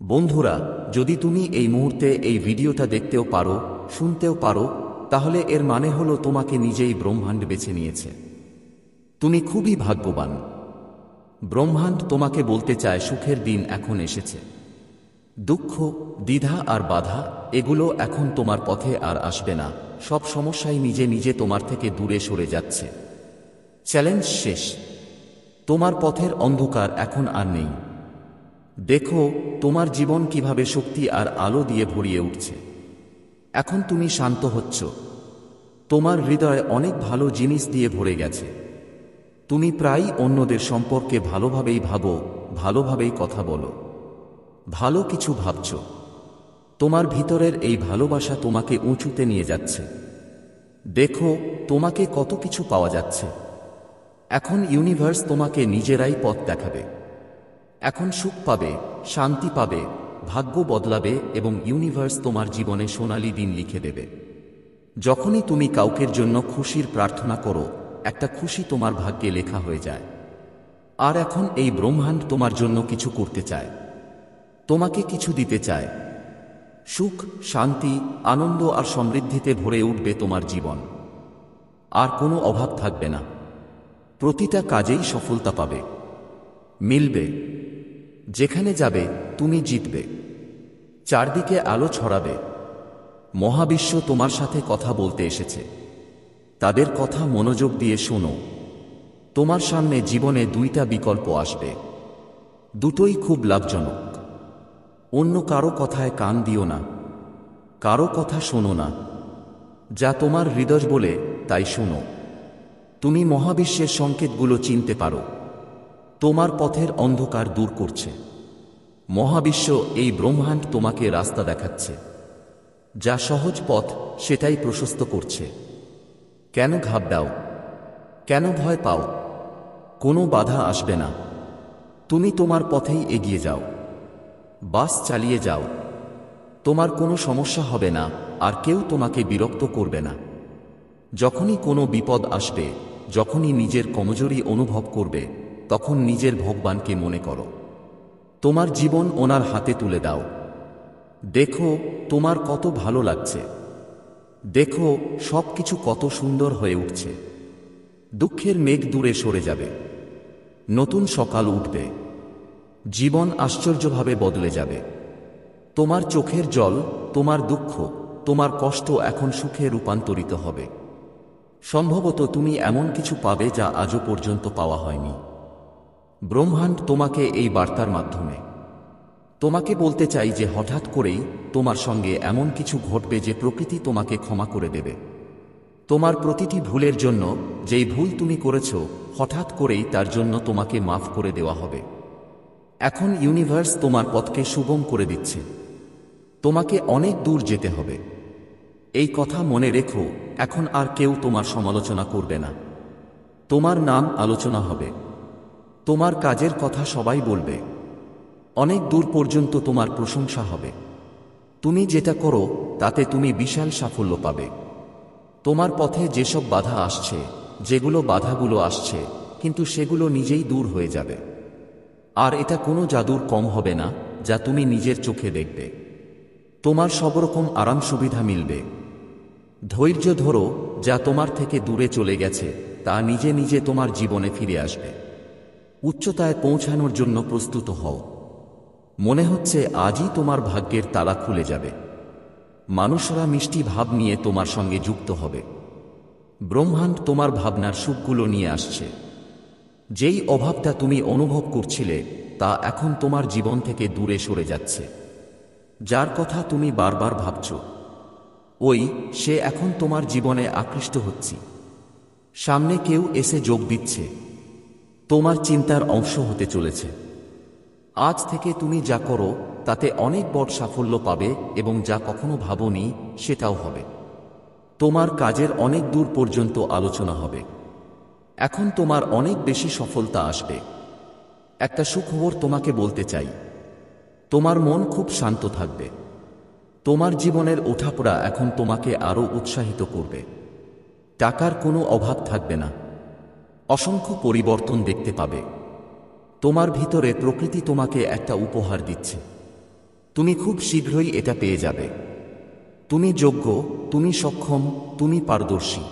বন্ধুরা, যদি তুমি এই মুহূর্তে এই ভিডিওটা দেখতেও পারো, শুনতেও পারো, তাহলে এর মানে হলো তোমাকে নিজেই ব্রহ্মাণ্ড বেছে নিয়েছে। তুমি খুবই ভাগ্যবান। ব্রহ্মাণ্ড তোমাকে বলতে চায় সুখের দিন এখন এসেছে। দুঃখ, দ্বিধা আর বাধা এগুলো এখন তোমার পথে আর আসবে না। সব সমস্যাই নিজে নিজে তোমার থেকে দূরে সরে যাচ্ছে। চ্যালেঞ্জ শেষ। তোমার পথের অন্ধকার এখন আর নেই। দেখো তোমার জীবন কিভাবে শক্তি আর আলো দিয়ে ভরিয়ে উঠছে। এখন তুমি শান্ত হচ্ছ। তোমার হৃদয় অনেক ভালো জিনিস দিয়ে ভরে গেছে। তুমি প্রায়ই অন্যদের সম্পর্কে ভালোভাবেই ভাবো, ভালোভাবেই কথা বলো, ভালো কিছু ভাবছ। তোমার ভিতরের এই ভালোবাসা তোমাকে উঁচুতে নিয়ে যাচ্ছে। দেখো তোমাকে কত কিছু পাওয়া যাচ্ছে। এখন ইউনিভার্স তোমাকে নিজেরাই পথ দেখাবে। এখন সুখ পাবে, শান্তি পাবে, ভাগ্য বদলাবে এবং ইউনিভার্স তোমার জীবনে সোনালি দিন লিখে দেবে। যখনই তুমি কাউকের জন্য খুশির প্রার্থনা করো, একটা খুশি তোমার ভাগ্যে লেখা হয়ে যায়। আর এখন এই ব্রহ্মাণ্ড তোমার জন্য কিছু করতে চায়, তোমাকে কিছু দিতে চায়। সুখ, শান্তি, আনন্দ আর সমৃদ্ধিতে ভরে উঠবে তোমার জীবন। আর কোনো অভাব থাকবে না। প্রতিটা কাজেই সফলতা পাবে, মিলবে। যেখানে যাবে তুমি জিতবে। চারদিকে আলো ছড়াবে। মহাবিশ্ব তোমার সাথে কথা বলতে এসেছে। তাদের কথা মনোযোগ দিয়ে শোনো। তোমার সামনে জীবনে দুইটা বিকল্প আসবে। দুটোই খুব লাভজনক। অন্য কারো কথায় কান দিও না, কারো কথা শোনো না। যা তোমার হৃদয় বলে তাই শোনো। তুমি মহাবিশ্বের সংকেতগুলো চিনতে পারো। তোমার পথের অন্ধকার দূর করছে মহাবিশ্ব। এই ব্রহ্মাণ্ড তোমাকে রাস্তা দেখাচ্ছে। যা সহজ পথ সেটাই প্রশস্ত করছে। কেন ঘাবড়াও? কেন ভয় পাও? কোনো বাধা আসবে না। তুমি তোমার পথেই এগিয়ে যাও। বাস চালিয়ে যাও। তোমার কোনো সমস্যা হবে না, আর কেউ তোমাকে বিরক্ত করবে না। যখনই কোনো বিপদ আসবে, যখনই নিজের কমজোরি অনুভব করবে, তখন নিজের ভগবানকে মনে করো। তোমার জীবন ওনার হাতে তুলে দাও। দেখো তোমার কত ভালো লাগছে। দেখো সব কিছু কত সুন্দর হয়ে উঠছে। দুঃখের মেঘ দূরে সরে যাবে। নতুন সকাল উঠবে। জীবন আশ্চর্যভাবে বদলে যাবে। তোমার চোখের জল, তোমার দুঃখ, তোমার কষ্ট এখন সুখে রূপান্তরিত হবে। সম্ভবত তুমি এমন কিছু পাবে যা আজও পর্যন্ত পাওয়া হয়নি। ব্রহ্মাণ্ড তোমাকে এই বার্তার মাধ্যমে তোমাকে বলতে চাই যে হঠাৎ করেই তোমার সঙ্গে এমন কিছু ঘটবে যে প্রকৃতি তোমাকে ক্ষমা করে দেবে। তোমার প্রতিটি ভুলের জন্য, যেই ভুল তুমি করেছ, হঠাৎ করেই তার জন্য তোমাকে মাফ করে দেওয়া হবে। এখন ইউনিভার্স তোমার পথকে সুগম করে দিচ্ছে। তোমাকে অনেক দূর যেতে হবে। এই কথা মনে রেখো, এখন আর কেউ তোমার সমালোচনা করবে না। তোমার নাম আলোচনা হবে। তোমার কাজের কথা সবাই বলবে। অনেক দূর পর্যন্ত তোমার প্রশংসা হবে। তুমি যেটা করো তাতে তুমি বিশাল সাফল্য পাবে। তোমার পথে যেসব বাধা আসছে, যেগুলো বাধাগুলো আসছে, কিন্তু সেগুলো নিজেই দূর হয়ে যাবে। আর এটা কোনো জাদুর কম হবে না, যা তুমি নিজের চোখে দেখবে। তোমার সব রকম আরাম সুবিধা মিলবে। ধৈর্য ধরো, যা তোমার থেকে দূরে চলে গেছে তা নিজে নিজে তোমার জীবনে ফিরে আসবে। উচ্চতায় পৌঁছানোর জন্য প্রস্তুত হও। মনে হচ্ছে আজই তোমার ভাগ্যের তালা খুলে যাবে। মানুষরা মিষ্টি ভাব নিয়ে তোমার সঙ্গে যুক্ত হবে। ব্রহ্মাণ্ড তোমার ভাবনার সুখগুলো নিয়ে আসছে। যেই অভাবটা তুমি অনুভব করছিলে তা এখন তোমার জীবন থেকে দূরে সরে যাচ্ছে। যার কথা তুমি বারবার ভাবছ, সে এখন তোমার জীবনে আকৃষ্ট হচ্ছে। সামনে কেউ এসে যোগ দিচ্ছে। তোমার চিন্তার অংশ হতে চলেছে। আজ থেকে তুমি যা করো তাতে অনেক বড় সাফল্য পাবে এবং যা কখনো ভাবোনি সেটাও হবে। তোমার কাজের অনেক দূর পর্যন্ত আলোচনা হবে। এখন তোমার অনেক বেশি সফলতা আসবে। একটা সুখবর তোমাকে বলতে চাই। তোমার মন খুব শান্ত থাকবে। তোমার জীবনের ওঠাপড়া এখন তোমাকে আরো উৎসাহিত করবে। টাকার কোনো অভাব থাকবে না। অসংখ্য পরিবর্তন দেখতে পাবে। তোমার ভিতরে প্রকৃতি তোমাকে একটা উপহার দিচ্ছে। তুমি খুব শীঘ্রই এটা পেয়ে যাবে। তুমি যোগ্য, তুমি সক্ষম, তুমি পারদর্শী।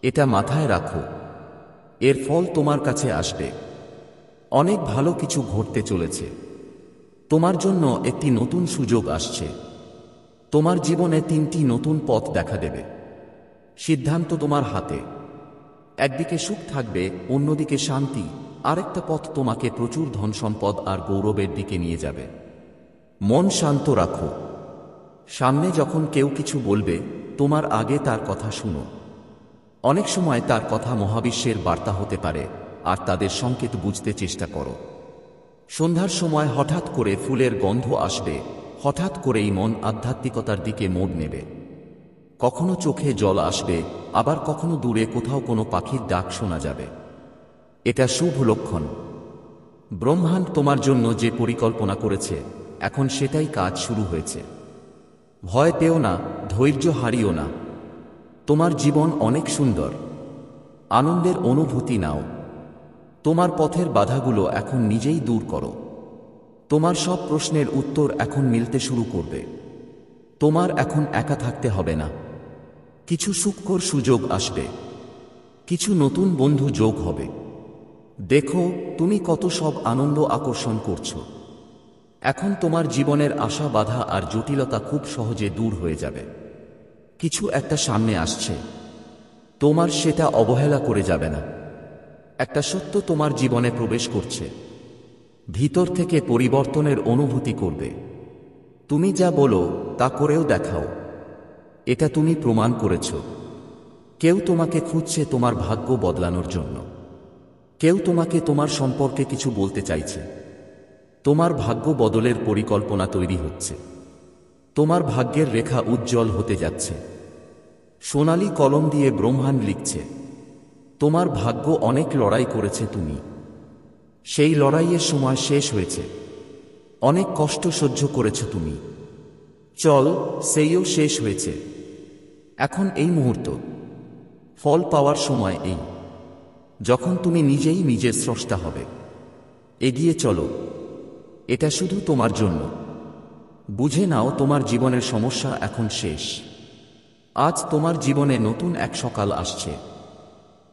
এটা মাথায় রাখো। এর ফল তোমার কাছে আসবে। অনেক ভালো কিছু ঘটতে চলেছে। তোমার জন্য একটি নতুন সুযোগ আসছে। তোমার জীবনে 3টি নতুন পথ দেখা দেবে। সিদ্ধান্ত তোমার হাতে। একদিকে সুখ থাকবে, অন্যদিকে শান্তি, আরেকটা পথ তোমাকে প্রচুর ধন সম্পদ আর গৌরবের দিকে নিয়ে যাবে। মন শান্ত রাখো। সামনে যখন কেউ কিছু বলবে, তোমার আগে তার কথা শুনো। অনেক সময় তার কথা মহাবিশ্বের বার্তা হতে পারে, আর তাদের সংকেত বুঝতে চেষ্টা করো। সন্ধ্যার সময় হঠাৎ করে ফুলের গন্ধ আসবে, হঠাৎ করেই মন আধ্যাত্মিকতার দিকে মোড় নেবে। কখনো চোখে জল আসবে, আবার কখনো দূরে কোথাও কোনো পাখির ডাক শোনা যাবে। এটা শুভ লক্ষণ। ব্রহ্মাণ্ড তোমার জন্য যে পরিকল্পনা করেছে, এখন সেটাই কাজ শুরু হয়েছে। ভয় পেও না, ধৈর্য হারিও না। তোমার জীবন অনেক সুন্দর। আনন্দের অনুভূতি নাও। তোমার পথের বাধাগুলো এখন নিজেই দূর করো। তোমার সব প্রশ্নের উত্তর এখন মিলতে শুরু করবে। তোমার এখন একা থাকতে হবে না। কিছু সুখকর সুযোগ আসবে। কিছু নতুন বন্ধু যোগ হবে। দেখো, তুমি কত সব আনন্দ আকর্ষণ করছো। এখন তোমার জীবনের আশা বাধা আর জটিলতা খুব সহজে দূর হয়ে যাবে। কিছু একটা সামনে আসছে। তোমার সেটা অবহেলা করে যাবে না। একটা সত্য তোমার জীবনে প্রবেশ করছে। ভিতর থেকে পরিবর্তনের অনুভূতি করবে। তুমি যা বলো তা করেও দেখাও। এটা তুমি প্রমাণ করেছ। কেউ তোমাকে খুঁজছে তোমার ভাগ্য বদলানোর জন্য। কেউ তোমাকে তোমার সম্পর্কে কিছু বলতে চাইছে। তোমার ভাগ্য বদলের পরিকল্পনা তৈরি হচ্ছে। তোমার ভাগ্যের রেখা উজ্জ্বল হতে যাচ্ছে। সোনালী কলম দিয়ে ব্রহ্মাণ্ড লিখছে, তোমার ভাগ্য অনেক লড়াই করেছে তুমি। সেই লড়াইয়ের সময় শেষ হয়েছে। অনেক কষ্ট সহ্য করেছ তুমি। চল, সেইও শেষ হয়েছে। এখন এই মুহূর্ত। ফল পাওয়ার সময় এই, যখন তুমি নিজেই নিজের স্রষ্টা হবে। এগিয়ে চলো। এটা শুধু তোমার জন্য। বুঝে নাও, তোমার জীবনের সমস্যা এখন শেষ। আজ তোমার জীবনে নতুন এক সকাল আসছে,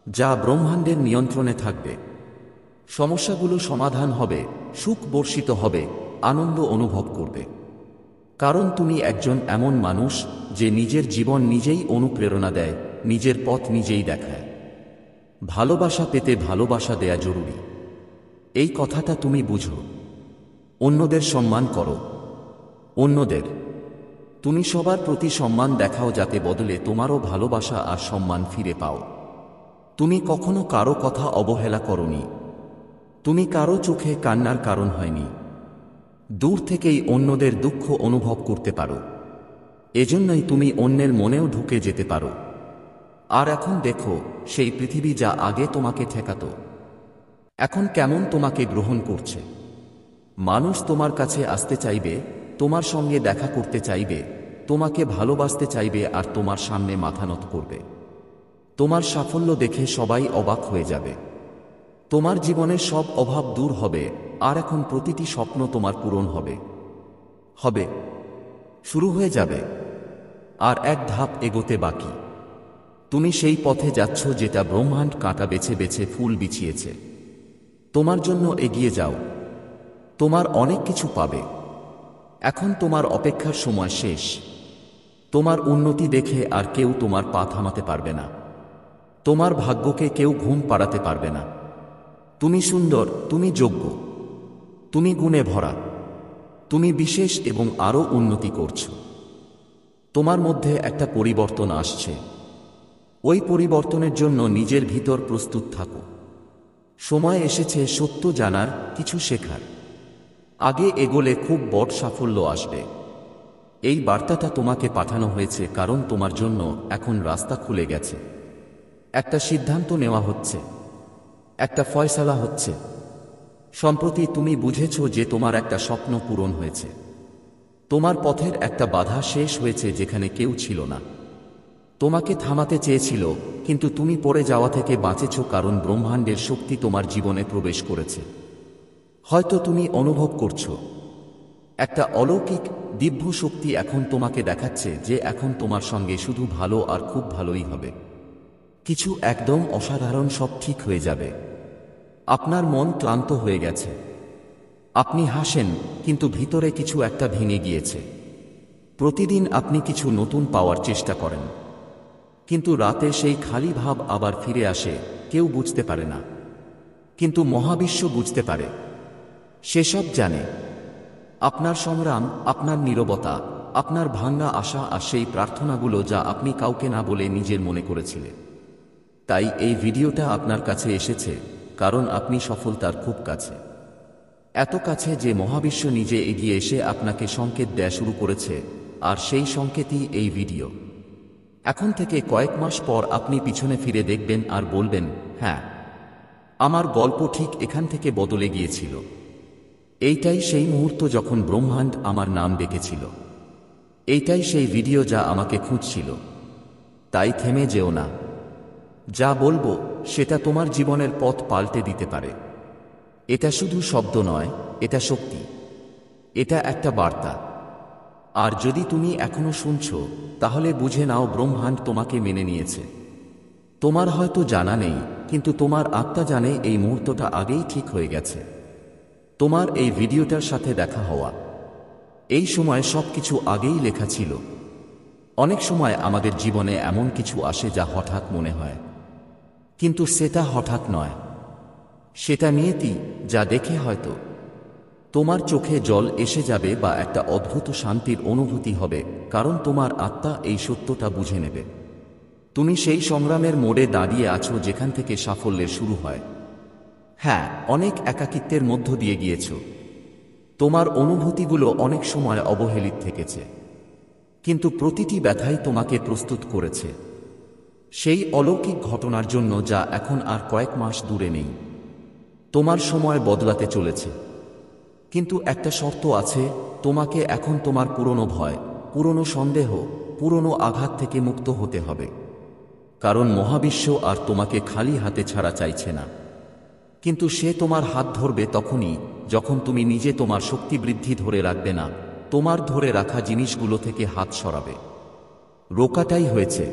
যা ব্রহ্মাণ্ডের নিয়ন্ত্রণে থাকবে। সমস্যাগুলো সমাধান হবে, সুখ বর্ষিত হবে, আনন্দ অনুভব করবে। কারণ তুমি একজন এমন মানুষ যে নিজের জীবন নিজেই অনুপ্রেরণা দেয়, নিজের পথ নিজেই দেখায়। ভালোবাসা পেতে ভালোবাসা দেয়া জরুরি। এই কথাটা তুমি বুঝো। অন্যদের সম্মান করো। অন্যদের। তুমি সবার প্রতি সম্মান দেখাও, যাতে বদলে তোমারও ভালোবাসা আর সম্মান ফিরে পাও। তুমি কখনো কারো কথা অবহেলা করনি। তুমি কারো চোখে কান্নার কারণ হয়নি। দূর থেকেই অন্যদের দুঃখ অনুভব করতে পারো। এজন্যই তুমি অন্যের মনেও ঢুকে যেতে পারো। আর এখন দেখো, সেই পৃথিবী যা আগে তোমাকে ঠেকাতো, এখন কেমন তোমাকে গ্রহণ করছে। মানুষ তোমার কাছে আসতে চাইবে, তোমার সঙ্গে দেখা করতে চাইবে, তোমাকে ভালোবাসতে চাইবে, আর তোমার সামনে মাথা নত করবে। তোমার সাফল্য দেখে সবাই অবাক হয়ে যাবে। তোমার জীবনের সব অভাব দূর হবে, আর এখন প্রতিটি স্বপ্ন তোমার পূরণ হবে। হবে। শুরু হয়ে যাবে। আর এক ধাপ এগোতে বাকি। তুমি সেই পথে যাচ্ছ যেটা ব্রহ্মাণ্ড কাঁটা বেছে বেছে ফুল বিছিয়েছে। তোমার জন্য এগিয়ে যাও। তোমার অনেক কিছু পাবে। এখন তোমার অপেক্ষার সময় শেষ। তোমার উন্নতি দেখে আর কেউ তোমার পা থামাতে পারবে না। তোমার ভাগ্যকে কেউ ঘুম পাড়াতে পারবে না। তুমি সুন্দর, তুমি যোগ্য, তুমি গুণে ভরা, তুমি বিশেষ এবং আরও উন্নতি করছো। তোমার মধ্যে একটা পরিবর্তন আসছে। ওই পরিবর্তনের জন্য নিজের ভিতর প্রস্তুত থাকো। সময় এসেছে সত্য জানার, কিছু শেখার। আগে এগোলে খুব বড় সাফল্য আসবে। এই বার্তাটা তোমাকে পাঠানো হয়েছে কারণ তোমার জন্য এখন রাস্তা খুলে গেছে। একটা সিদ্ধান্ত নেওয়া হচ্ছে। একটা ফয়সালা হচ্ছে। সম্প্রতি তুমি বুঝেছ যে তোমার একটা স্বপ্ন পূরণ হয়েছে। তোমার পথের একটা বাধা শেষ হয়েছে যেখানে কেউ ছিল না। তোমাকে থামাতে চেয়েছিল, কিন্তু তুমি পড়ে যাওয়া থেকে বাঁচেছ কারণ ব্রহ্মাণ্ডের শক্তি তোমার জীবনে প্রবেশ করেছে। হয়তো তুমি অনুভব করছো একটা অলৌকিক দিব্য শক্তি এখন তোমাকে দেখাচ্ছে যে এখন তোমার সঙ্গে শুধু ভালো আর খুব ভালোই হবে। কিছু একদম অসাধারণ, সব ঠিক হয়ে যাবে। আপনার মন ক্লান্ত হয়ে গেছে। আপনি হাসেন, কিন্তু ভিতরে কিছু একটা ভেঙে গিয়েছে। প্রতিদিন আপনি কিছু নতুন পাওয়ার চেষ্টা করেন, কিন্তু রাতে সেই খালি ভাব আবার ফিরে আসে। কেউ বুঝতে পারে না, কিন্তু মহাবিশ্ব বুঝতে পারে। সেসব জানে। আপনার সংগ্রাম, আপনার নীরবতা, আপনার ভাঙা আশা আর সেই প্রার্থনাগুলো যা আপনি কাউকে না বলে নিজের মনে করেছিলেন। তাই এই ভিডিওটা আপনার কাছে এসেছে, কারণ আপনি সফলতার খুব কাছে। এত কাছে যে মহাবিশ্ব নিজে এগিয়ে এসে আপনাকে সংকেত দেয়া শুরু করেছে, আর সেই সংকেতই এই ভিডিও। এখন থেকে কয়েক মাস পর আপনি পিছনে ফিরে দেখবেন আর বলবেন, হ্যাঁ, আমার গল্প ঠিক এখান থেকে বদলে গিয়েছিল। এইটাই সেই মুহূর্ত যখন ব্রহ্মাণ্ড আমার নাম ডেকেছিল। এইটাই সেই ভিডিও যা আমাকে খুঁজছিল। তাই থেমে যেও না। যা বলবো সেটা তোমার জীবনের পথ পাল্টে দিতে পারে। এটা শুধু শব্দ নয়, এটা শক্তি। এটা একটা বার্তা। আর যদি তুমি এখনো শুনছো, তাহলে বুঝে নাও ব্রহ্মাণ্ড তোমাকে মেনে নিয়েছে। তোমার হয়তো জানা নেই, কিন্তু তোমার আত্মা জানে এই মুহূর্তটা আগেই ঠিক হয়ে গেছে। তোমার এই ভিডিওটার সাথে দেখা হওয়া, এই সময় সবকিছু আগেই লেখা ছিল। অনেক সময় আমাদের জীবনে এমন কিছু আসে যা হঠাৎ মনে হয়, কিন্তু সেটা হঠাৎ নয়। সেটা নিয়তি, যা দেখে হয়তো তোমার চোখে জল এসে যাবে বা একটা অদ্ভুত শান্তির অনুভূতি হবে, কারণ তোমার আত্মা এই সত্যটা বুঝে নেবে। তুমি সেই সংগ্রামের মোড়ে দাঁড়িয়ে আছো যেখান থেকে সাফল্যের শুরু হয়। হ্যাঁ, অনেক একাকিত্বের মধ্য দিয়ে গিয়েছ। তোমার অনুভূতিগুলো অনেক সময় অবহেলিত থেকেছে, কিন্তু প্রতিটি ব্যথাই তোমাকে প্রস্তুত করেছে সেই অলৌকিক ঘটনার জন্য যা এখন আর কয়েক মাস দূরে নেই। তোমার সময় বদলাতে চলেছে, কিন্তু একটা শর্ত আছে। তোমাকে এখন তোমার পুরনো ভয়, পুরনো সন্দেহ, পুরনো আঘাত থেকে মুক্ত হতে হবে। কারণ মহাবিশ্ব আর তোমাকে খালি হাতে ছাড়া চাইছে না, কিন্তু সে তোমার হাত ধরবে তখনই যখন তুমি নিজে তোমার শক্তি বৃদ্ধি ধরে রাখবে না, তোমার ধরে রাখা জিনিসগুলো থেকে হাত সরাবে। রোকাটাই হয়েছে।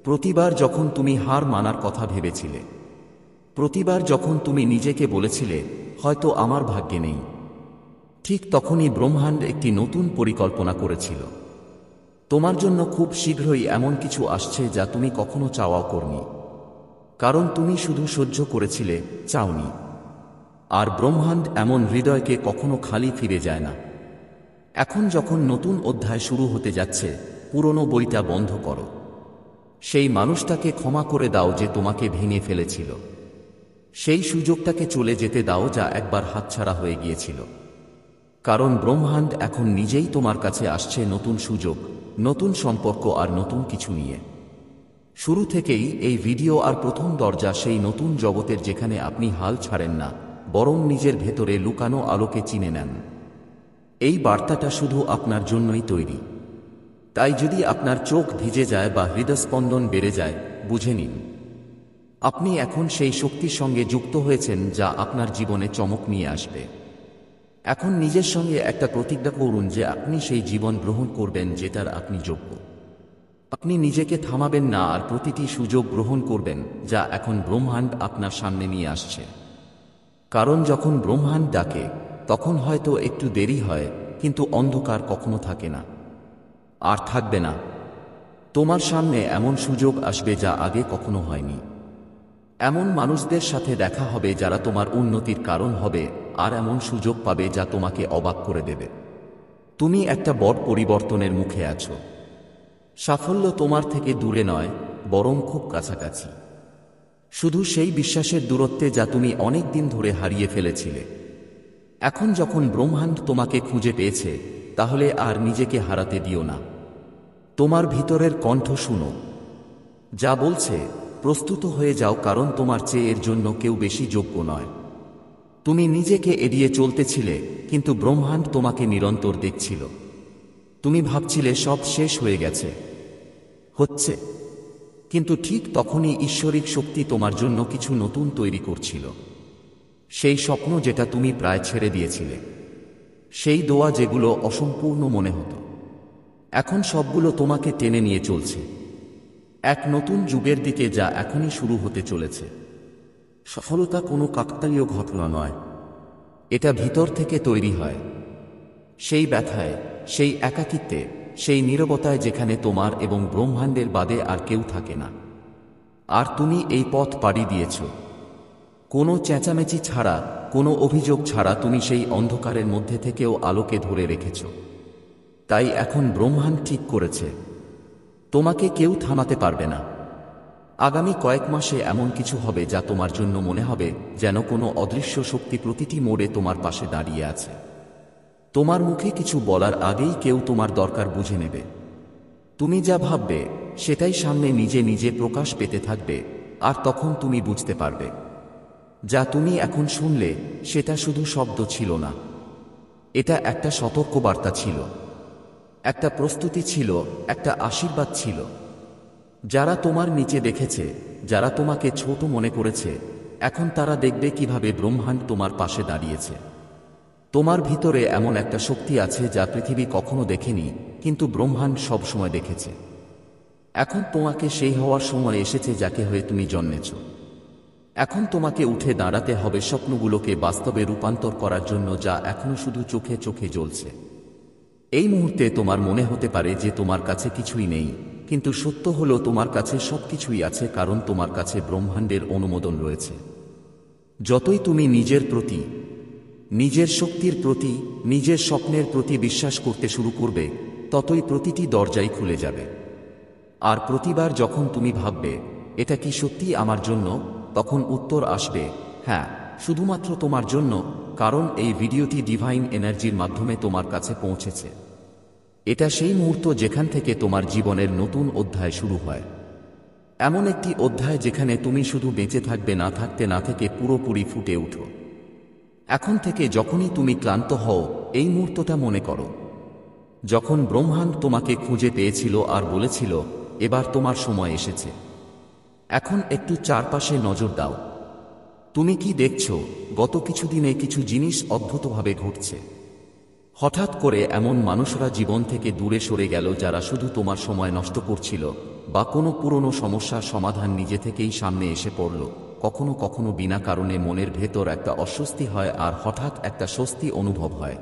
প্রতিবার যখন তুমি হার মানার কথা ভেবেছিলে, প্রতিবার যখন তুমি নিজেকে বলেছিলে হয়তো আমার ভাগ্যে নেই, ঠিক তখনই ব্রহ্মাণ্ড একটি নতুন পরিকল্পনা করেছিল। তোমার জন্য খুব শীঘ্রই এমন কিছু আসছে যা তুমি কখনো চাওয়াও করনি, কারণ তুমি শুধু সহ্য করেছিলে, চাওনি। আর ব্রহ্মাণ্ড এমন হৃদয়কে কখনো খালি ফিরে যায় না। এখন যখন নতুন অধ্যায় শুরু হতে যাচ্ছে, পুরনো বইটা বন্ধ করো। সেই মানুষটাকে ক্ষমা করে দাও যে তোমাকে ভেঙে ফেলেছিল। সেই সুযোগটাকে চলে যেতে দাও যা একবার হাতছাড়া হয়ে গিয়েছিল। কারণ ব্রহ্মাণ্ড এখন নিজেই তোমার কাছে আসছে নতুন সুযোগ, নতুন সম্পর্ক আর নতুন কিছু নিয়ে। শুরু থেকেই এই ভিডিও আর প্রথম দরজা সেই নতুন জগতের যেখানে আপনি হাল ছাড়েন না, বরং নিজের ভেতরে লুকানো আলোকে চিনে নেন। এই বার্তাটা শুধু আপনার জন্যই তৈরি। তাই যদি আপনার চোখ ভিজে যায় বা হৃদস্পন্দন বেড়ে যায়, বুঝে নিন আপনি এখন সেই শক্তির সঙ্গে যুক্ত হয়েছেন যা আপনার জীবনে চমক নিয়ে আসবে। এখন নিজের সঙ্গে একটা প্রতিজ্ঞা করুন যে আপনি সেই জীবন গ্রহণ করবেন যেটার আপনি যোগ্য। আপনি নিজেকে থামাবেন না আর প্রতিটি সুযোগ গ্রহণ করবেন যা এখন ব্রহ্মাণ্ড আপনার সামনে নিয়ে আসছে। কারণ যখন ব্রহ্মাণ্ড ডাকে, তখন হয়তো একটু দেরি হয়, কিন্তু অন্ধকার কখনো থাকে না, আর থাকবে না। তোমার সামনে এমন সুযোগ আসবে যা আগে কখনো হয়নি। এমন মানুষদের সাথে দেখা হবে যারা তোমার উন্নতির কারণ হবে, আর এমন সুযোগ পাবে যা তোমাকে অবাক করে দেবে। তুমি একটা বড় পরিবর্তনের মুখে আছো। সাফল্য তোমার থেকে দূরে নয়, বরং খুব কাছাকাছি। শুধু সেই বিশ্বাসের দূরত্বে যা তুমি অনেক দিন ধরে হারিয়ে ফেলেছিলে। এখন যখন ব্রহ্মাণ্ড তোমাকে খুঁজে পেয়েছে, তাহলে আর নিজেকে হারাতে দিও না। তোমার ভিতরের কণ্ঠ শুনো, যা বলছে প্রস্তুত হয়ে যাও, কারণ তোমার চেয়ে এর জন্য কেউ বেশি যোগ্য নয়। তুমি নিজেকে এড়িয়ে চলতেছিলে, কিন্তু ব্রহ্মাণ্ড তোমাকে নিরন্তর দেখছিল। তুমি ভাবছিলে সব শেষ হয়ে গেছে, হচ্ছে, কিন্তু ঠিক তখনই ঈশ্বরিক শক্তি তোমার জন্য কিছু নতুন তৈরি করছিল। সেই স্বপ্ন যেটা তুমি প্রায় ছেড়ে দিয়েছিলে, সেই দোয়া যেগুলো অসম্পূর্ণ মনে হতো, এখন সবগুলো তোমাকে টেনে নিয়ে চলছে এক নতুন যুগের দিকে, যা এখনই শুরু হতে চলেছে। সফলতা কোনো কাকতালীয় ঘটনা নয়, এটা ভিতর থেকে তৈরি হয়। সেই ব্যথায়, সেই একাকিত্বে, সেই নীরবতায়, যেখানে তোমার এবং ব্রহ্মাণ্ডের বাদে আর কেউ থাকে না। আর তুমি এই পথ পাড়ি দিয়েছ কোনো চেঁচামেচি ছাড়া, কোনো অভিযোগ ছাড়া। তুমি সেই অন্ধকারের মধ্যে থেকেও আলোকে ধরে রেখেছ। তাই এখন ব্রহ্মাণ্ড ঠিক করেছে, তোমাকে কেউ থামাতে পারবে না। আগামী কয়েক মাসে এমন কিছু হবে যা তোমার জন্য মনে হবে যেন কোনো অদৃশ্য শক্তি প্রতিটি মোড়ে তোমার পাশে দাঁড়িয়ে আছে। তোমার মুখে কিছু বলার আগেই কেউ তোমার দরকার বুঝে নেবে। তুমি যা ভাববে সেটাই সামনে নিজে নিজে প্রকাশ পেতে থাকবে, আর তখন তুমি বুঝতে পারবে যা তুমি এখন শুনলে সেটা শুধু শব্দ ছিল না, এটা একটা সতর্কবার্তা ছিল, একটা প্রস্তুতি ছিল, একটা আশীর্বাদ ছিল। যারা তোমার নিচে দেখেছে, যারা তোমাকে ছোট মনে করেছে, এখন তারা দেখবে কিভাবে ব্রহ্মাণ্ড তোমার পাশে দাঁড়িয়েছে। তোমার ভিতরে এমন একটা শক্তি আছে যা পৃথিবী কখনো দেখেনি, কিন্তু ব্রহ্মাণ্ড সবসময় দেখেছে। এখন তোমাকে সেই হওয়ার সময় এসেছে যাকে হয়ে তুমি জন্মেছ। এখন তোমাকে উঠে দাঁড়াতে হবে স্বপ্নগুলোকে বাস্তবে রূপান্তর করার জন্য, যা এখনো শুধু চোখে চোখে জ্বলছে। এই মুহূর্তে তোমার মনে হতে পারে যে তোমার কাছে কিছুই নেই, কিন্তু সত্য হলো তোমার কাছে সবকিছুই আছে, কারণ তোমার কাছে ব্রহ্মাণ্ডের অনুমোদন রয়েছে। যতই তুমি নিজের প্রতি, নিজের শক্তির প্রতি, নিজের স্বপ্নের প্রতি বিশ্বাস করতে শুরু করবে, ততই প্রতিটি দরজাই খুলে যাবে। আর প্রতিবার যখন তুমি ভাববে এটা কি সত্যি আমার জন্য, তখন উত্তর আসবে হ্যাঁ, শুধুমাত্র তোমার জন্য, কারণ এই ভিডিওটি ডিভাইন এনার্জির মাধ্যমে তোমার কাছে পৌঁছেছে। এটা সেই মুহূর্ত যেখান থেকে তোমার জীবনের নতুন অধ্যায় শুরু হয়। এমন একটি অধ্যায় যেখানে তুমি শুধু বেঁচে থাকবে না, থাকতে না থেকে পুরোপুরি ফুটে উঠো। এখন থেকে যখনই তুমি ক্লান্ত হও, এই মুহূর্তটা মনে করো, যখন ব্রহ্মাণ্ড তোমাকে খুঁজে পেয়েছিল আর বলেছিল এবার তোমার সময় এসেছে। এখন একটু চারপাশে নজর দাও। তুমি কি দেখছো? গত কিছুদিনে কিছু জিনিস অদ্ভুতভাবে ঘটছে। হঠাৎ করে এমন মানুষরা জীবন থেকে দূরে সরে গেল যারা শুধু তোমার সময় নষ্ট করছিল, বা কোনো পুরনো সমস্যার সমাধান নিজে থেকেই সামনে এসে পড়ল। কখনো কখনো বিনা কারণে মনের ভেতর একটা অস্বস্তি হয় আর হঠাৎ একটা স্বস্তি অনুভব হয়।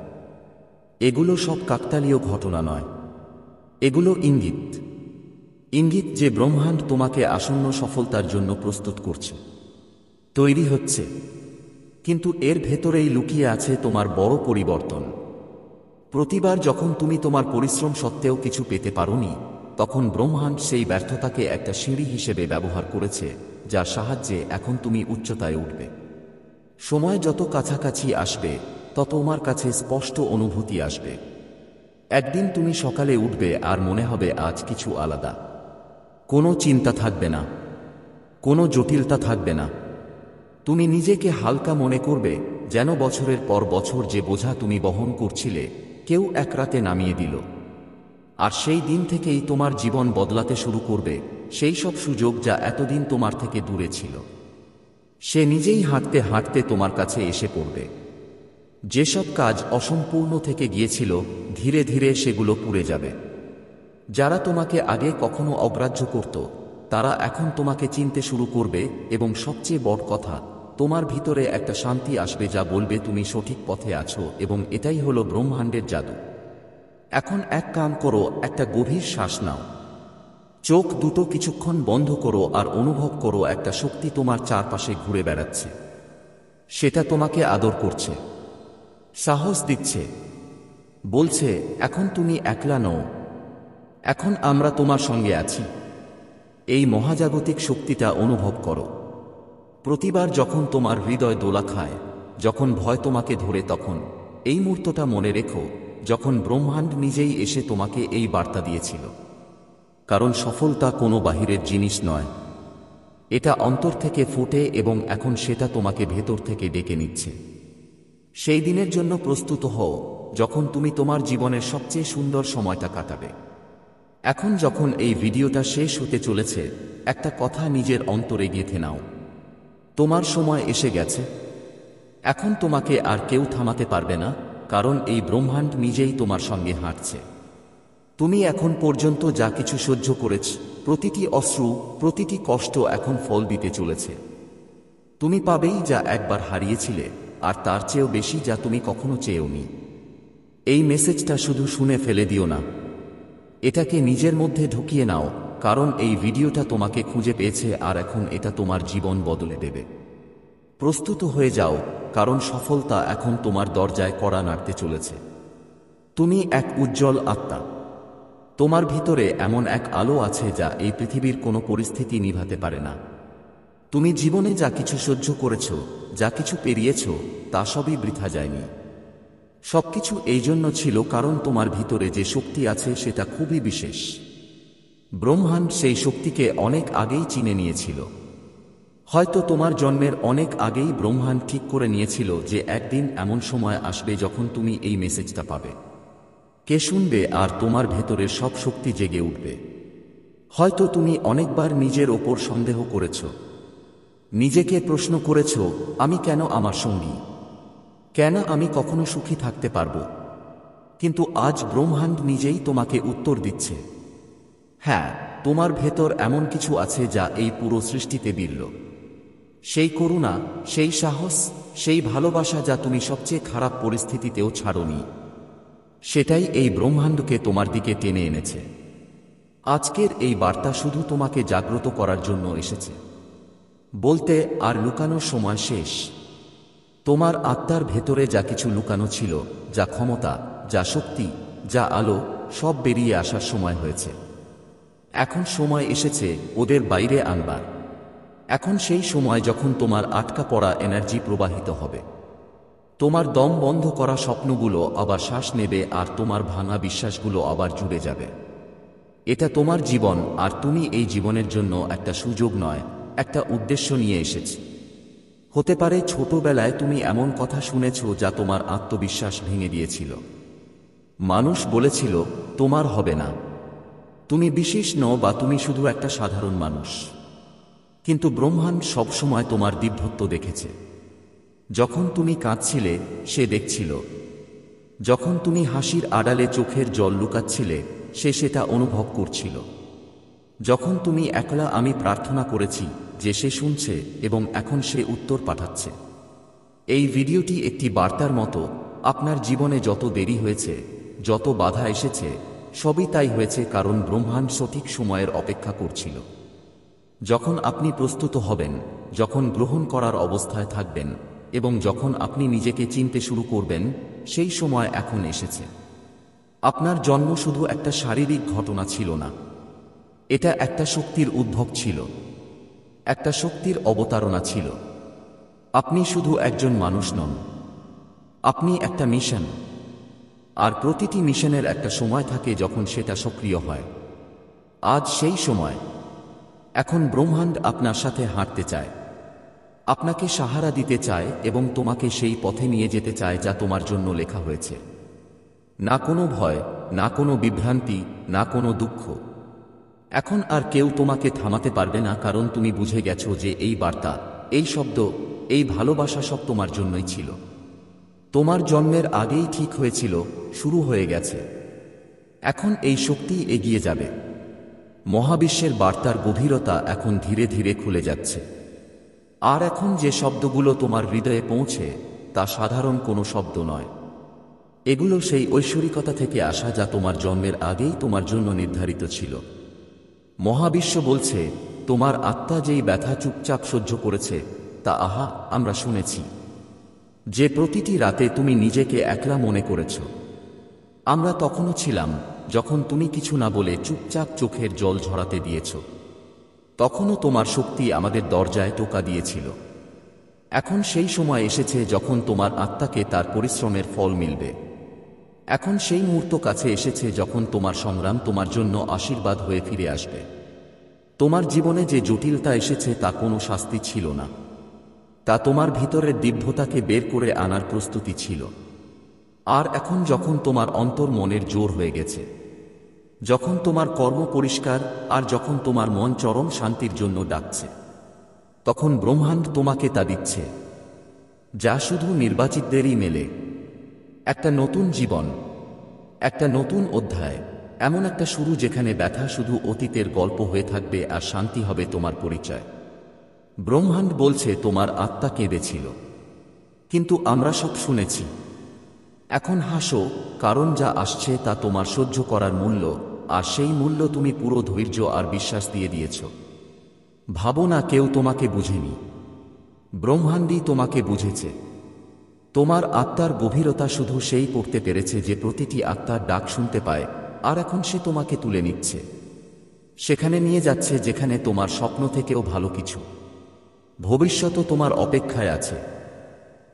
এগুলো সব কাকতালীয় ঘটনা নয়, এগুলো ইঙ্গিত। ইঙ্গিত যে ব্রহ্মাণ্ড তোমাকে আসন্ন সফলতার জন্য প্রস্তুত করছে, তৈরি হচ্ছে। কিন্তু এর ভেতরেই লুকিয়ে আছে তোমার বড় পরিবর্তন। প্রতিবার যখন তুমি তোমার পরিশ্রম সত্ত্বেও কিছু পেতে পারোনি, তখন ব্রহ্মাণ্ড সেই ব্যর্থতাকে একটা সিঁড়ি হিসেবে ব্যবহার করেছে, যার সাহায্যে এখন তুমি উচ্চতায় উঠবে। সময় যত কাছাকাছি আসবে, তত তোমার কাছে স্পষ্ট অনুভূতি আসবে। একদিন তুমি সকালে উঠবে আর মনে হবে আজ কিছু আলাদা। কোনো চিন্তা থাকবে না, কোনো জটিলতা থাকবে না। তুমি নিজেকে হালকা মনে করবে, যেন বছরের পর বছর যে বোঝা তুমি বহন করছিলে, কেউ এক রাতে নামিয়ে দিল। আর সেই দিন থেকেই তোমার জীবন বদলাতে শুরু করবে। সেই সব সুযোগ যা এতদিন তোমার থেকে দূরে ছিল, সে নিজেই হাঁটতে হাঁটতে তোমার কাছে এসে পড়বে। যেসব কাজ অসম্পূর্ণ থেকে গিয়েছিল, ধীরে ধীরে সেগুলো পুড়ে যাবে। যারা তোমাকে আগে কখনো অগ্রাহ্য করত, তারা এখন তোমাকে চিনতে শুরু করবে, এবং সবচেয়ে বড় কথা, তোমার ভিতরে একটা শান্তি আসবে যা বলবে তুমি সঠিক পথে আছো, এবং এটাই হলো ব্রহ্মাণ্ডের জাদু। এখন এক কাম করো, একটা গভীর শ্বাস নাও। চোখ দুটো কিছুক্ষণ বন্ধ করো আর অনুভব করো একটা শক্তি তোমার চারপাশে ঘুরে বেড়াচ্ছে। সেটা তোমাকে আদর করছে, সাহস দিচ্ছে, বলছে এখন তুমি একলা নও, এখন আমরা তোমার সঙ্গে আছি। এই মহাজাগতিক শক্তিটা অনুভব করো। প্রতিবার যখন তোমার হৃদয় দোলা খায়, যখন ভয় তোমাকে ধরে, তখন এই মুহূর্তটা মনে রেখো যখন ব্রহ্মাণ্ড নিজেই এসে তোমাকে এই বার্তা দিয়েছিল। কারণ সফলতা কোনো বাহিরের জিনিস নয়, এটা অন্তর থেকে ফোটে, এবং এখন সেটা তোমাকে ভেতর থেকে ডেকে নিচ্ছে। সেই দিনের জন্য প্রস্তুত হও যখন তুমি তোমার জীবনের সবচেয়ে সুন্দর সময়টা কাটাবে। এখন যখন এই ভিডিওটা শেষ হতে চলেছে, একটা কথা নিজের অন্তরে গেঁথে নাও। তোমার সময় এসে গেছে। এখন তোমাকে আর কেউ থামাতে পারবে না, কারণ এই ব্রহ্মাণ্ড নিজেই তোমার সঙ্গে হাঁটছে। তুমি এখন পর্যন্ত যা কিছু সহ্য করেছ, প্রতিটি অশ্রু, প্রতিটি কষ্ট এখন ফল দিতে চলেছে। তুমি পাবেই যা একবার হারিয়েছিলে, আর তার চেয়েও বেশি যা তুমি কখনো চেয়েওনি। এই মেসেজটা শুধু শুনে ফেলে দিও না, এটাকে নিজের মধ্যে ঢুকিয়ে নাও, কারণ এই ভিডিওটা তোমাকে খুঁজে পেয়েছে আর এখন এটা তোমার জীবন বদলে দেবে। প্রস্তুত হয়ে যাও, কারণ সফলতা এখন তোমার দরজায় কড়া নাড়তে চলেছে। তুমি এক উজ্জ্বল আত্মা। তোমার ভিতরে এমন এক আলো আছে যা এই পৃথিবীর কোনো পরিস্থিতি নিভাতে পারে না। তুমি জীবনে যা কিছু সহ্য করেছ, যা কিছু পেরিয়েছ, তা সবই বৃথা যায়নি। সবকিছু এই জন্য ছিল কারণ তোমার ভিতরে যে শক্তি আছে সেটা খুবই বিশেষ। ব্রহ্মাণ্ড সেই শক্তিকে অনেক আগেই চিনে নিয়েছিল। হয়তো তোমার জন্মের অনেক আগেই ব্রহ্মাণ্ড ঠিক করে নিয়েছিল যে একদিন এমন সময় আসবে যখন তুমি এই মেসেজটা পাবে। কে শুনবে আর তোমার ভেতরের সব শক্তি জেগে উঠবে। হয়তো তুমি অনেকবার নিজের ওপর সন্দেহ করেছ, নিজেকে প্রশ্ন করেছ, আমি কেন আমার সঙ্গী, কেন আমি কখনো সুখী থাকতে পারব? কিন্তু আজ ব্রহ্মাণ্ড নিজেই তোমাকে উত্তর দিচ্ছে। হ্যাঁ, তোমার ভেতর এমন কিছু আছে যা এই পুরো সৃষ্টিতে বিরল। সেই করুণা, সেই সাহস, সেই ভালোবাসা যা তুমি সবচেয়ে খারাপ পরিস্থিতিতেও ছাড়োনি, সেটাই এই ব্রহ্মাণ্ডকে তোমার দিকে টেনে এনেছে। আজকের এই বার্তা শুধু তোমাকে জাগ্রত করার জন্য এসেছে। বলতে আর লুকানোর সময় শেষ। তোমার আত্মার ভেতরে যা কিছু লুকানো ছিল, যা ক্ষমতা, যা শক্তি, যা আলো, সব বেরিয়ে আসার সময় হয়েছে। এখন সময় এসেছে ওদের বাইরে আনবার। এখন সেই সময় যখন তোমার আটকা পড়া এনার্জি প্রবাহিত হবে। তোমার দম বন্ধ করা স্বপ্নগুলো আবার শ্বাস নেবে আর তোমার ভাঙা বিশ্বাসগুলো আবার জুড়ে যাবে। এটা তোমার জীবন, আর তুমি এই জীবনের জন্য একটা সুযোগ নয়, একটা উদ্দেশ্য নিয়ে এসেছি। হতে পারে ছোটবেলায় তুমি এমন কথা শুনেছ যা তোমার আত্মবিশ্বাস ভেঙে দিয়েছিল। মানুষ বলেছিল তোমার হবে না, তুমি বিশেষ নও, বা তুমি শুধু একটা সাধারণ মানুষ। কিন্তু ব্রহ্মাণ্ড সবসময় তোমার দিব্যত্ব দেখেছে। যখন তুমি কাঁদছিলে সে দেখছিল, যখন তুমি হাসির আড়ালে চোখের জল লুকাচ্ছিলে সে সেটা অনুভব করছিল, যখন তুমি একলা আমি প্রার্থনা করেছি যে সে শুনছে এবং এখন সে উত্তর পাঠাচ্ছে। এই ভিডিওটি একটি বার্তার মতো। আপনার জীবনে যত দেরি হয়েছে, যত বাধা এসেছে, সবই তাই হয়েছে কারণ ব্রহ্মাণ্ড সঠিক সময়ের অপেক্ষা করছিল। যখন আপনি প্রস্তুত হবেন, যখন গ্রহণ করার অবস্থায় থাকবেন এবং যখন আপনি নিজেকে চিনতে শুরু করবেন, সেই সময় এখন এসেছে। আপনার জন্ম শুধু একটা শারীরিক ঘটনা ছিল না, এটা একটা শক্তির উদ্ভব ছিল, একটা শক্তির অবতারণা ছিল। আপনি শুধু একজন মানুষ নন, আপনি একটা মিশন। আর প্রতিটি মিশনের একটা সময় থাকে যখন সেটা সক্রিয় হয়। আজ সেই সময়। এখন ব্রহ্মাণ্ড আপনার সাথে হাঁটতে চায়, আপনাকে সাহারা দিতে চায় এবং তোমাকে সেই পথে নিয়ে যেতে চায় যা তোমার জন্য লেখা হয়েছে। না কোনো ভয়, না কোনো বিভ্রান্তি, না কোনো দুঃখ। এখন আর কেউ তোমাকে থামাতে পারবে না, কারণ তুমি বুঝে গেছো যে এই বার্তা, এই শব্দ, এই ভালোবাসা সব তোমার জন্যই ছিল। তোমার জন্মের আগেই ঠিক হয়েছিল, শুরু হয়ে গেছে। এখন এই শক্তি এগিয়ে যাবে। মহাবিশ্বের বার্তার গভীরতা এখন ধীরে ধীরে খুলে যাচ্ছে। আর এখন যে শব্দগুলো তোমার হৃদয়ে পৌঁছে তা সাধারণ কোনো শব্দ নয়। এগুলো সেই ঐশ্বরিকতা থেকে আসা যা তোমার জন্মের আগেই তোমার জন্য নির্ধারিত ছিল। মহাবিশ্ব বলছে, তোমার আত্মা যেই ব্যথা চুপচাপ সহ্য করেছে তা আমরা শুনেছি। যে প্রতিটি রাতে তুমি নিজেকে একলা মনে করেছ, আমরা তখনও ছিলাম যখন তুমি কিছু না বলে চুপচাপ চোখের জল ঝরাতে দিয়েছ। তখনও তোমার শক্তি আমাদের দরজায় টোকা দিয়েছিল। এখন সেই সময় এসেছে যখন তোমার আত্মাকে তার পরিশ্রমের ফল মিলবে। এখন সেই মুহূর্ত কাছে এসেছে যখন তোমার সংগ্রাম তোমার জন্য আশীর্বাদ হয়ে ফিরে আসবে। তোমার জীবনে যে জটিলতা এসেছে তা কোনো শাস্তি ছিল না, তা তোমার ভিতরের দিব্যতাকে বের করে আনার প্রস্তুতি ছিল। আর এখন যখন তোমার অন্তর মনের জোর হয়ে গেছে, যখন তোমার কর্ম পরিষ্কার, আর যখন তোমার মন চরম শান্তির জন্য ডাকছে, তখন ব্রহ্মাণ্ড তোমাকে তা দিচ্ছে, যা শুধু নির্বাচিতদেরই মেলে। একটা নতুন জীবন, একটা নতুন অধ্যায়, এমন একটা শুরু যেখানে ব্যথা শুধু অতীতের গল্প হয়ে থাকবে আর শান্তি হবে তোমার পরিচয়। ব্রহ্মাণ্ড বলছে তোমার আত্মা কেঁদেছিল, কিন্তু আমরা সব শুনেছি। এখন হাসো, কারণ যা আসছে তা তোমার সহ্য করার মূল্য, আর সেই মূল্য তুমি পুরো ধৈর্য আর বিশ্বাস দিয়ে দিয়েছ। ভাবো না কেউ তোমাকে বুঝেনি, ব্রহ্মাণ্ডই তোমাকে বুঝেছে। তোমার আত্মার গভীরতা শুধু সেই করতে পেরেছে যে প্রতিটি আত্মার ডাক শুনতে পায়, আর এখন সে তোমাকে তুলে নিচ্ছে, সেখানে নিয়ে যাচ্ছে যেখানে তোমার স্বপ্ন থেকেও ভালো কিছু। ভবিষ্যতও তোমার অপেক্ষায় আছে।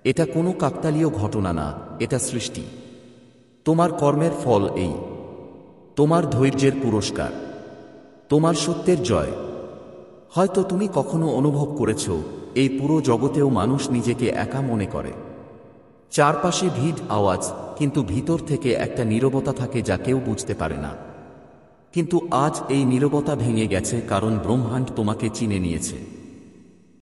এটা কোনো কাকতালীয় ঘটনা না, এটা সৃষ্টি। তোমার কর্মের ফল এই, তোমার ধৈর্যের পুরস্কার, তোমার সত্যের জয়। হয়তো তুমি কখনো অনুভব করেছ এই পুরো জগতেও মানুষ নিজেকে একা মনে করে। চারপাশে ভিড়, আওয়াজ, কিন্তু ভিতর থেকে একটা নীরবতা থাকে যা কেউ বুঝতে পারে না। কিন্তু আজ এই নীরবতা ভেঙে গেছে, কারণ ব্রহ্মাণ্ড তোমাকে চিনে নিয়েছে।